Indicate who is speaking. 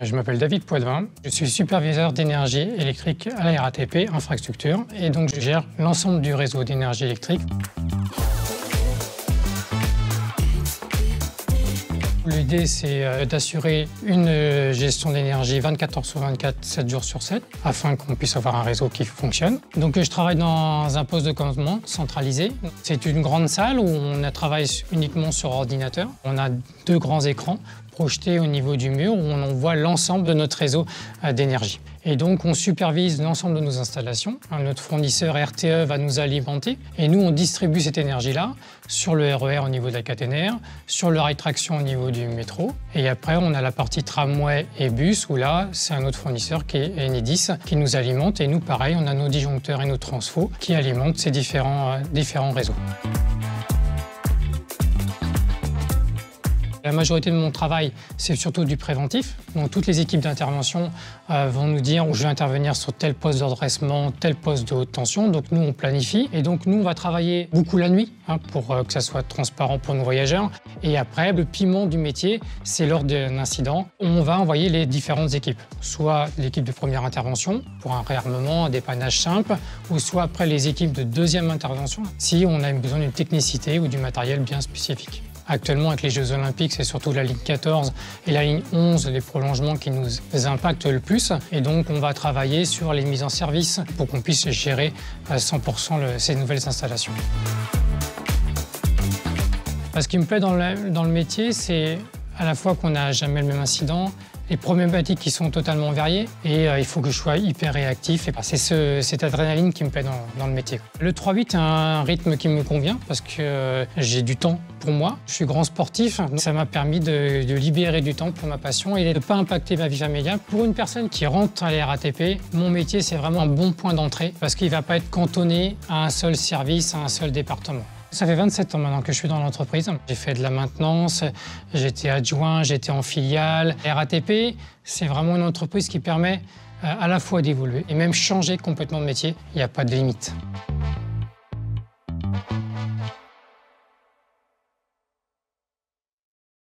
Speaker 1: Je m'appelle David Poitvin, je suis superviseur d'énergie électrique à la RATP Infrastructure et donc je gère l'ensemble du réseau d'énergie électrique. L'idée, c'est d'assurer une gestion d'énergie 24 heures sur 24, 7 jours sur 7, afin qu'on puisse avoir un réseau qui fonctionne. Donc je travaille dans un poste de commandement centralisé. C'est une grande salle où on travaille uniquement sur ordinateur. On a 2 grands écrans projetés au niveau du mur où on voit l'ensemble de notre réseau d'énergie. Et donc on supervise l'ensemble de nos installations. Notre fournisseur RTE va nous alimenter et nous on distribue cette énergie-là sur le RER au niveau de la caténaire, sur le rail traction au niveau du métro. Et après on a la partie tramway et bus où là c'est un autre fournisseur qui est Enedis qui nous alimente et nous pareil on a nos disjoncteurs et nos transfos qui alimentent ces différents réseaux. La majorité de mon travail, c'est surtout du préventif. Donc, toutes les équipes d'intervention vont nous dire où je vais intervenir sur tel poste de redressement, tel poste de haute tension. Donc, nous, on planifie. Et donc, nous, on va travailler beaucoup la nuit pour que ça soit transparent pour nos voyageurs. Et après, le piment du métier, c'est lors d'un incident. On va envoyer les différentes équipes. Soit l'équipe de première intervention pour un réarmement, un dépannage simple, ou soit après les équipes de deuxième intervention si on a besoin d'une technicité ou du matériel bien spécifique. Actuellement, avec les Jeux Olympiques, c'est surtout la ligne 14 et la ligne 11, les prolongements qui nous impactent le plus. Et donc, on va travailler sur les mises en service pour qu'on puisse gérer à 100% ces nouvelles installations. Ce qui me plaît dans le métier, c'est à la fois qu'on n'a jamais le même incident, les problématiques qui sont totalement variées et il faut que je sois hyper réactif. C'est cette adrénaline qui me plaît dans le métier. Le 3-8 est un rythme qui me convient parce que j'ai du temps pour moi. Je suis grand sportif, donc ça m'a permis de libérer du temps pour ma passion et de ne pas impacter ma vie familiale. Pour une personne qui rentre à la RATP, mon métier c'est vraiment un bon point d'entrée parce qu'il ne va pas être cantonné à un seul service, à un seul département. Ça fait 27 ans maintenant que je suis dans l'entreprise. J'ai fait de la maintenance, j'étais adjoint, j'étais en filiale. La RATP, c'est vraiment une entreprise qui permet à la fois d'évoluer et même changer complètement de métier. Il n'y a pas de limite.